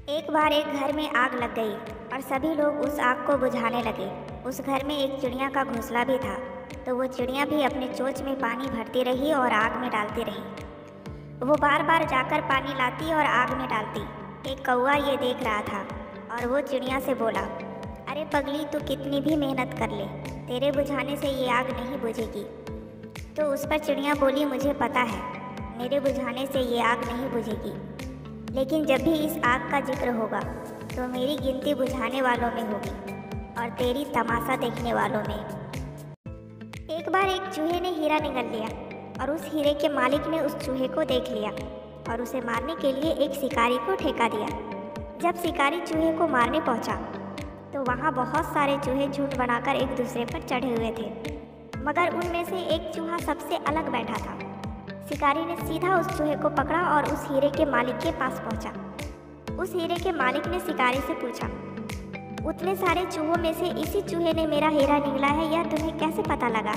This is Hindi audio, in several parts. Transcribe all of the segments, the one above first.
एक बार एक घर में आग लग गई और सभी लोग उस आग को बुझाने लगे। उस घर में एक चिड़िया का घोंसला भी था, तो वो चिड़िया भी अपने चोंच में पानी भरती रही और आग में डालती रही। वो बार बार जाकर पानी लाती और आग में डालती। एक कौवा ये देख रहा था और वो चिड़िया से बोला, अरे पगली, तू कितनी भी मेहनत कर ले, तेरे बुझाने से ये आग नहीं बुझेगी। तो उस पर चिड़िया बोली, मुझे पता है, मेरे बुझाने से ये आग नहीं बुझेगी, लेकिन जब भी इस आग का जिक्र होगा तो मेरी गिनती बुझाने वालों में होगी और तेरी तमाशा देखने वालों में। एक बार एक चूहे ने हीरा निगल लिया और उस हीरे के मालिक ने उस चूहे को देख लिया और उसे मारने के लिए एक शिकारी को ठेका दिया। जब शिकारी चूहे को मारने पहुंचा तो वहां बहुत सारे चूहे झुंड बनाकर एक दूसरे पर चढ़े हुए थे, मगर उनमें से एक चूहा सबसे अलग बैठा था। शिकारी ने सीधा उस चूहे को पकड़ा और उस हीरे के मालिक के पास पहुंचा। उस हीरे के मालिक ने शिकारी से पूछा, उतने सारे चूहों में से इसी चूहे ने मेरा हीरा निगला है, यह तुम्हें कैसे पता लगा?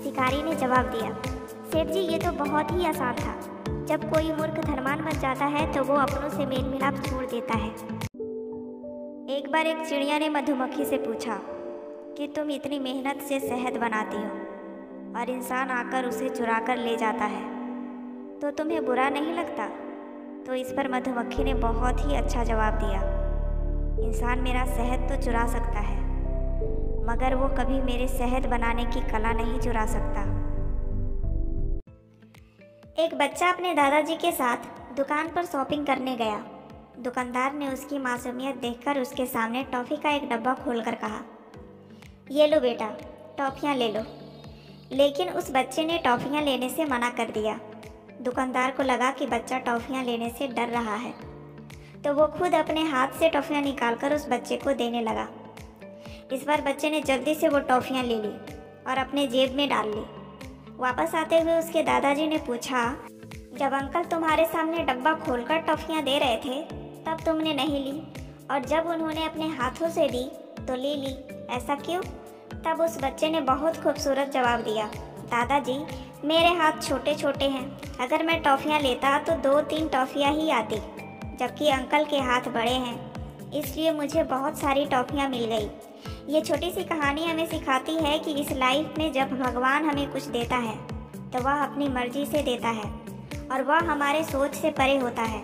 शिकारी ने जवाब दिया, सेठ जी, ये तो बहुत ही आसान था। जब कोई मूर्ख धनवान बन जाता है तो वो अपनों से मेल मिलाप छोड़ देता है। एक बार एक चिड़िया ने मधुमक्खी से पूछा कि तुम इतनी मेहनत से शहद बनाती हो और इंसान आकर उसे चुरा कर ले जाता है, तो तुम्हें बुरा नहीं लगता? तो इस पर मधुमक्खी ने बहुत ही अच्छा जवाब दिया, इंसान मेरा शहद तो चुरा सकता है, मगर वो कभी मेरे शहद बनाने की कला नहीं चुरा सकता। एक बच्चा अपने दादाजी के साथ दुकान पर शॉपिंग करने गया। दुकानदार ने उसकी मासूमियत देखकर उसके सामने टॉफ़ी का एक डब्बा खोलकर कहा, ये लो बेटा, टॉफ़ियाँ ले लो। लेकिन उस बच्चे ने टॉफ़ियाँ लेने से मना कर दिया। दुकानदार को लगा कि बच्चा टॉफ़ियाँ लेने से डर रहा है, तो वो खुद अपने हाथ से टॉफ़ियाँ निकालकर उस बच्चे को देने लगा। इस बार बच्चे ने जल्दी से वो टॉफ़ियाँ ले ली और अपने जेब में डाल ली। वापस आते हुए उसके दादाजी ने पूछा, जब अंकल तुम्हारे सामने डब्बा खोलकर टॉफ़ियाँ दे रहे थे तब तुमने नहीं ली, और जब उन्होंने अपने हाथों से दी तो ले ली, ऐसा क्यों? तब उस बच्चे ने बहुत खूबसूरत जवाब दिया, दादाजी, मेरे हाथ छोटे छोटे हैं, अगर मैं टॉफ़ियाँ लेता तो 2-3 टॉफ़ियाँ ही आती, जबकि अंकल के हाथ बड़े हैं, इसलिए मुझे बहुत सारी टॉफ़ियाँ मिल गई। ये छोटी सी कहानी हमें सिखाती है कि इस लाइफ में जब भगवान हमें कुछ देता है तो वह अपनी मर्ज़ी से देता है और वह हमारे सोच से परे होता है।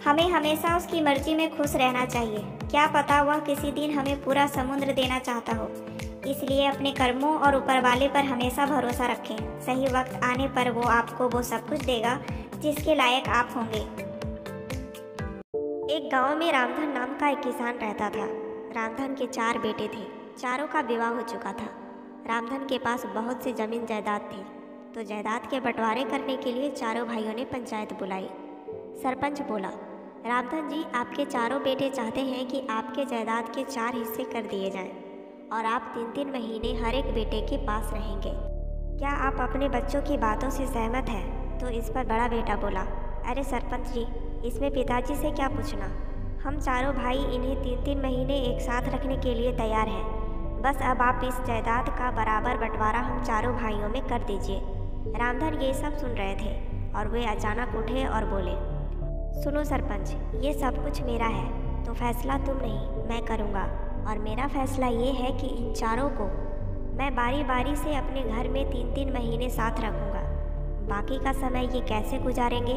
हमें हमेशा उसकी मर्ज़ी में खुश रहना चाहिए। क्या पता वह किसी दिन हमें पूरा समुद्र देना चाहता हो। इसलिए अपने कर्मों और ऊपर वाले पर हमेशा भरोसा रखें। सही वक्त आने पर वो आपको वो सब कुछ देगा जिसके लायक आप होंगे। एक गांव में रामधन नाम का एक किसान रहता था। रामधन के 4 बेटे थे, चारों का विवाह हो चुका था। रामधन के पास बहुत सी जमीन जायदाद थी, तो जायदाद के बंटवारे करने के लिए चारों भाइयों ने पंचायत बुलाई। सरपंच बोला, रामधन जी, आपके चारों बेटे चाहते हैं कि आपके जायदाद के 4 हिस्से कर दिए जाएं और आप 3-3 महीने हर एक बेटे के पास रहेंगे। क्या आप अपने बच्चों की बातों से सहमत हैं? तो इस पर बड़ा बेटा बोला, अरे सरपंच जी, इसमें पिताजी से क्या पूछना, हम चारों भाई इन्हें 3-3 महीने एक साथ रखने के लिए तैयार हैं। बस अब आप इस जायदाद का बराबर बंटवारा हम चारों भाइयों में कर दीजिए। रामधन ये सब सुन रहे थे और वे अचानक उठे और बोले, सुनो सरपंच, ये सब कुछ मेरा है, तो फैसला तुम नहीं मैं करूँगा, और मेरा फैसला ये है कि इन चारों को मैं बारी बारी से अपने घर में 3-3 महीने साथ रखूँगा। बाकी का समय ये कैसे गुजारेंगे,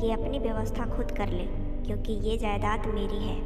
ये अपनी व्यवस्था खुद कर ले, क्योंकि ये जायदाद मेरी है।